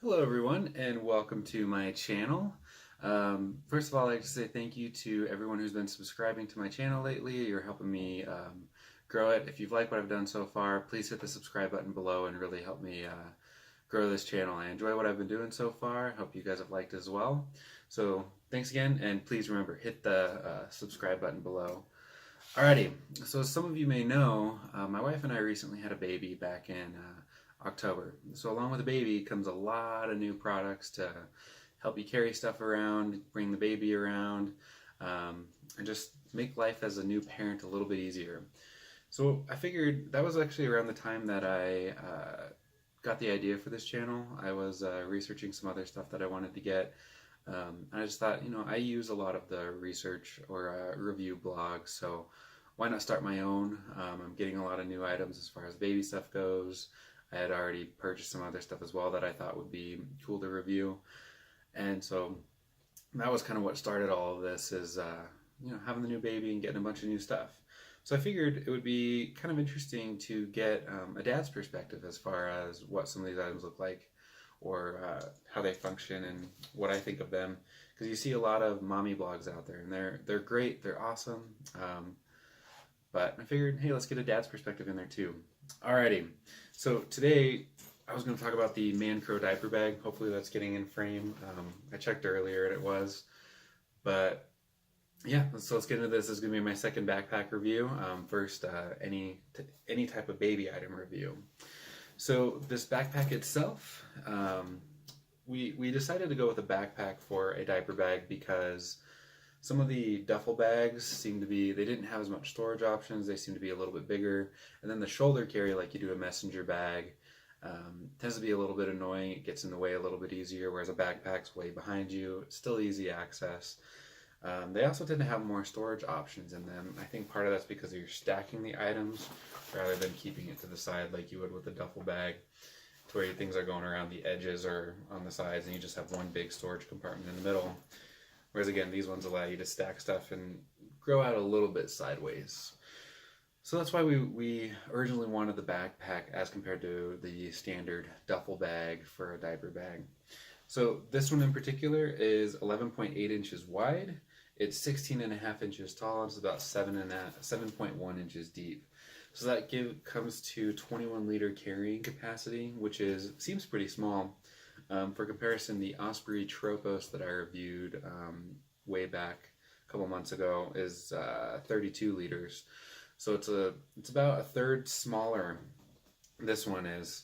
Hello everyone and welcome to my channel. First of all, I'd like to say thank you to everyone who's been subscribing to my channel lately. You're helping me grow it. If you've liked what I've done so far, please hit the subscribe button below and really help me grow this channel. I enjoy what I've been doing so far. Hope you guys have liked it as well. So thanks again, and please remember, hit the subscribe button below. Alrighty, so as some of you may know, my wife and I recently had a baby back in October. So along with the baby comes a lot of new products to help you carry stuff around, bring the baby around, and just make life as a new parent a little bit easier. So I figured that was actually around the time that I got the idea for this channel. I was researching some other stuff that I wanted to get. And I just thought, I use a lot of the research or review blogs, so why not start my own? I'm getting a lot of new items as far as baby stuff goes. I had already purchased some other stuff as well that I thought would be cool to review. And so that was kind of what started all of this, is having the new baby and getting a bunch of new stuff. So I figured it would be kind of interesting to get a dad's perspective as far as what some of these items look like, or how they function and what I think of them. Because you see a lot of mommy blogs out there, and they're great, they're awesome. But I figured, hey, let's get a dad's perspective in there too. Alrighty, so today I was going to talk about the Mancro Diaper Bag. Hopefully that's getting in frame. I checked earlier and it was. But yeah, so let's get into this. This is going to be my second backpack review. First, any type of baby item review. So this backpack itself, we decided to go with a backpack for a diaper bag because some of the duffel bags they didn't have as much storage options. They seem to be a little bit bigger. And then the shoulder carry, like you do a messenger bag, tends to be a little bit annoying. It gets in the way a little bit easier, whereas a backpack's way behind you. It's still easy access. They also tend to have more storage options in them. I think part of that's because you're stacking the items rather than keeping it to the side like you would with a duffel bag, to where your things are going around the edges or on the sides and you just have one big storage compartment in the middle. Whereas again, these ones allow you to stack stuff and grow out a little bit sideways. So that's why we originally wanted the backpack as compared to the standard duffel bag for a diaper bag. So this one in particular is 11.8 inches wide. It's 16.5 inches tall, and it's about 7.1 inches deep. So that comes to 21 liter carrying capacity, which seems pretty small. For comparison, the Osprey Tropos that I reviewed way back a couple months ago is 32 liters. So it's about a third smaller. This one is.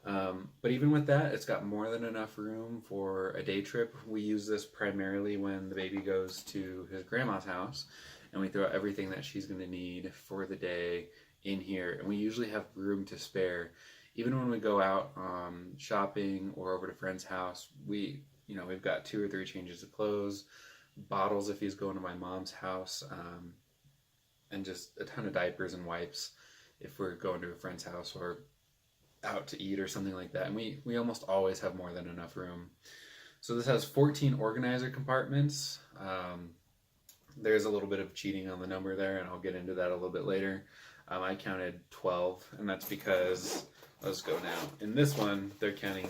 But even with that, it's got more than enough room for a day trip. We use this primarily when the baby goes to his grandma's house, and we throw everything that she's going to need for the day in here. And we usually have room to spare. Even when we go out shopping or over to a friend's house, we've got 2 or 3 changes of clothes, bottles if he's going to my mom's house, and just a ton of diapers and wipes if we're going to a friend's house or out to eat or something like that. And we almost always have more than enough room. So this has 14 organizer compartments. There's a little bit of cheating on the number there, and I'll get into that a little bit later. I counted 12, and that's because, let's go now. In this one, they're counting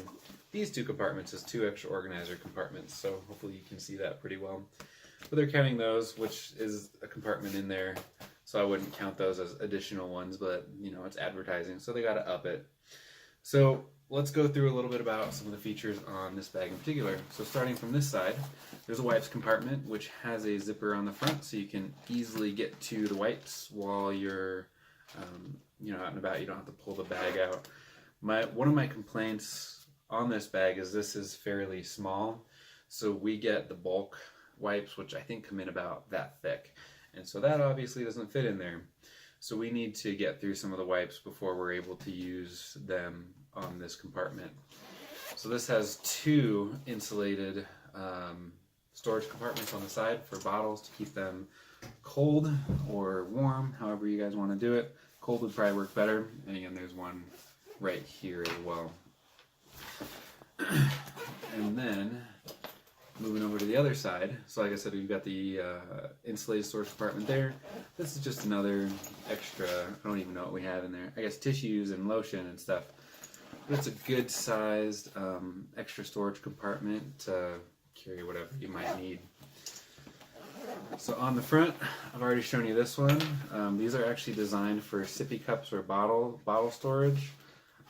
these 2 compartments as 2 extra organizer compartments, so hopefully you can see that pretty well. But they're counting those, which is a compartment in there, so I wouldn't count those as additional ones, but it's advertising, so they got to up it. So let's go through a little bit about some of the features on this bag in particular. So starting from this side, there's a wipes compartment, which has a zipper on the front, so you can easily get to the wipes while you're out and about. You don't have to pull the bag out. One of my complaints on this bag is this is fairly small, so we get the bulk wipes, which I think come in about that thick, and so that obviously doesn't fit in there. So we need to get through some of the wipes before we're able to use them on this compartment. So this has 2 insulated storage compartments on the side for bottles to keep them cold or warm, however you guys want to do it. Cold would probably work better. And again, there's one right here as well. And then moving over to the other side, so like I said, we've got the insulated storage compartment there. This is just another extra, I don't even know what we have in there. I guess tissues and lotion and stuff. But it's a good sized extra storage compartment to carry whatever you might need. So on the front, I've already shown you this one. These are actually designed for sippy cups or bottle storage.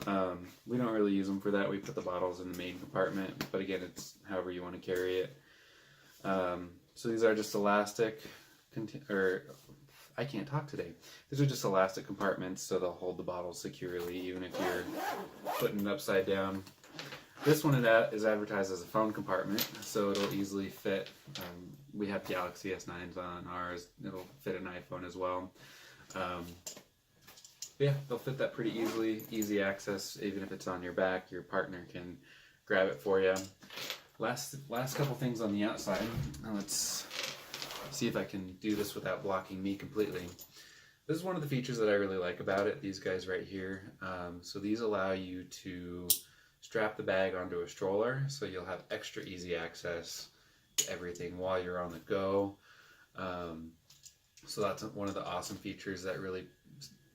We don't really use them for that. We put the bottles in the main compartment, but again, it's however you want to carry it. So these are just elastic, I can't talk today. These are just elastic compartments, so they'll hold the bottles securely, even if you're putting it upside down. This one is advertised as a phone compartment, so it'll easily fit. We have Galaxy S9s on ours. It'll fit an iPhone as well. Yeah, they'll fit that pretty easily. Easy access, even if it's on your back, your partner can grab it for you. Last couple things on the outside. Now let's see if I can do this without blocking me completely. This is one of the features that I really like about it, these guys right here. So these allow you to strap the bag onto a stroller, so you'll have extra easy access to everything while you're on the go. So that's one of the awesome features that really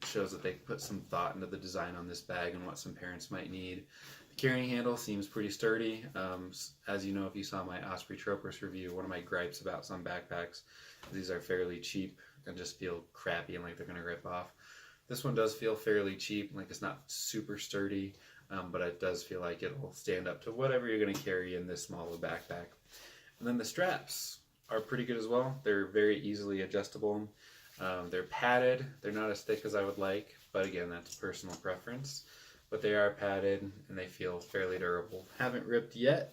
shows that they put some thought into the design on this bag and what some parents might need. The carrying handle seems pretty sturdy. As you know, if you saw my Osprey Tropers review, one of my gripes about some backpacks is these are fairly cheap and just feel crappy and like they're going to rip off. This one does feel fairly cheap, like it's not super sturdy, but it does feel like it'll stand up to whatever you're going to carry in this small of a backpack. And then the straps are pretty good as well. They're very easily adjustable. They're padded. They're not as thick as I would like, but again, that's personal preference. But they are padded and they feel fairly durable. Haven't ripped yet.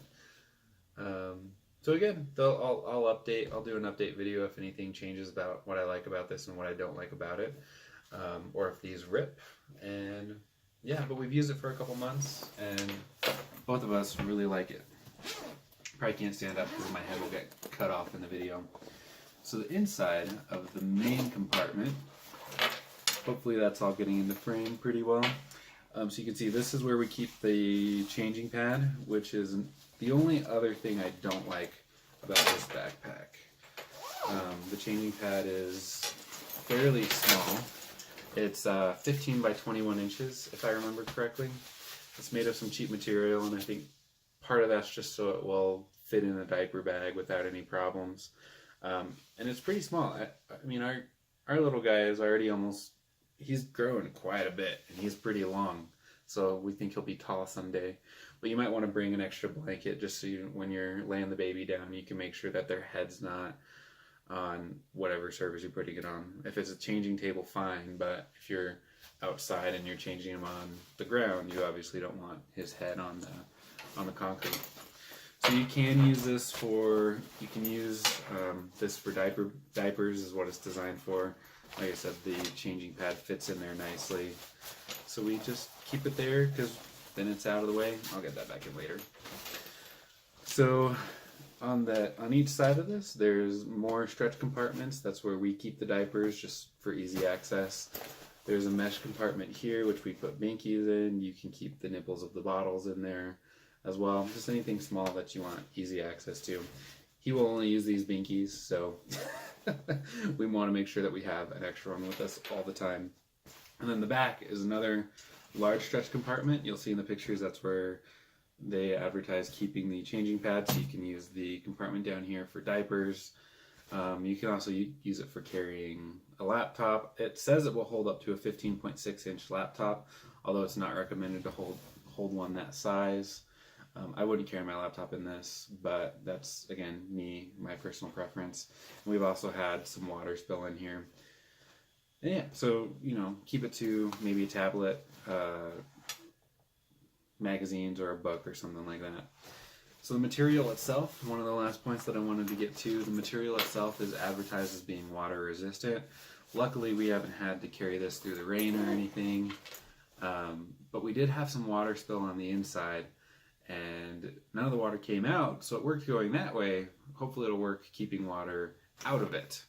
So again, I'll do an update video if anything changes about what I like about this and what I don't like about it, or if these rip. And yeah, but we've used it for a couple months and both of us really like it. Probably can't stand up because my head will get cut off in the video. So the inside of the main compartment, hopefully that's all getting into frame pretty well. So you can see this is where we keep the changing pad, which is the only other thing I don't like about this backpack. The changing pad is fairly small. It's 15 by 21 inches, if I remember correctly. It's made of some cheap material, and I think part of that's just so it will fit in a diaper bag without any problems. And it's pretty small. I mean, our little guy is already he's growing quite a bit, and he's pretty long. So we think he'll be tall someday. But you might want to bring an extra blanket just so when you're laying the baby down, you can make sure that their head's not on whatever surface you're putting it on. If it's a changing table, fine, but if you're outside and you're changing him on the ground, you obviously don't want his head on the concrete. So you can use this this for diapers is what it's designed for. Like I said, the changing pad fits in there nicely. So we just keep it there because then it's out of the way. I'll get that back in later. So on each side of this, there's more stretch compartments. That's where we keep the diapers just for easy access. There's a mesh compartment here, which we put binkies in. You can keep the nipples of the bottles in there as well. Just anything small that you want easy access to. He will only use these binkies, so we want to make sure that we have an extra one with us all the time. And then the back is another large stretch compartment. You'll see in the pictures that's where they advertise keeping the changing pad, so you can use the compartment down here for diapers. You can also use it for carrying a laptop. It says it will hold up to a 15.6 inch laptop, although it's not recommended to hold one that size. I wouldn't carry my laptop in this, but that's, again, my personal preference. And we've also had some water spill in here. And yeah, so, keep it to maybe a tablet, magazines, or a book or something like that. So the material itself, one of the last points that I wanted to get to, the material itself is advertised as being water resistant. Luckily, we haven't had to carry this through the rain or anything, but we did have some water spill on the inside, and none of the water came out, so it worked going that way. Hopefully it'll work keeping water out of it.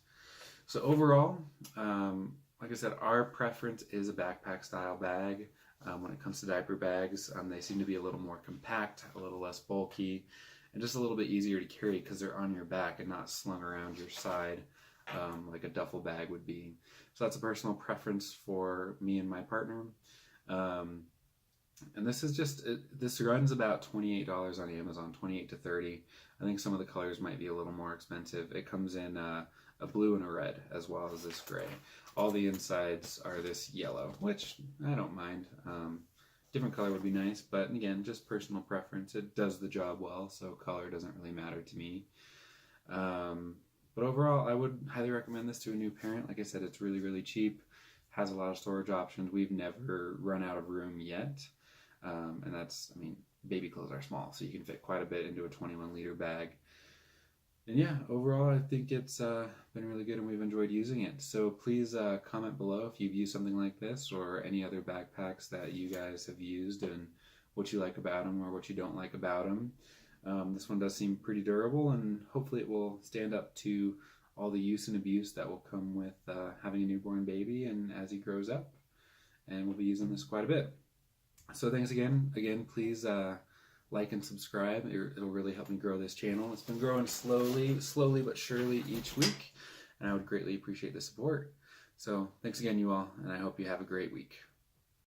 So overall, like I said, our preference is a backpack style bag. When it comes to diaper bags, they seem to be a little more compact, a little less bulky, and just a little bit easier to carry because they're on your back and not slung around your side like a duffel bag would be. So that's a personal preference for me and my partner. And this is just, this runs about $28 on Amazon, 28 to 30. I think some of the colors might be a little more expensive. It comes in a blue and a red, as well as this gray. All the insides are this yellow, which I don't mind. Different color would be nice, but again, just personal preference. It does the job well, so color doesn't really matter to me. But overall, I would highly recommend this to a new parent. Like I said, it's really, really cheap, has a lot of storage options. We've never run out of room yet. And that's, I mean, baby clothes are small, so you can fit quite a bit into a 21-liter bag. And yeah, overall, I think it's been really good and we've enjoyed using it. So please comment below if you've used something like this or any other backpacks that you guys have used and what you like about them or what you don't like about them. This one does seem pretty durable, and hopefully it will stand up to all the use and abuse that will come with having a newborn baby and as he grows up. And we'll be using this quite a bit. So thanks again. Please like and subscribe. It'll really help me grow this channel. It's been growing slowly but surely each week, and I would greatly appreciate the support. So thanks again, you all, and I hope you have a great week.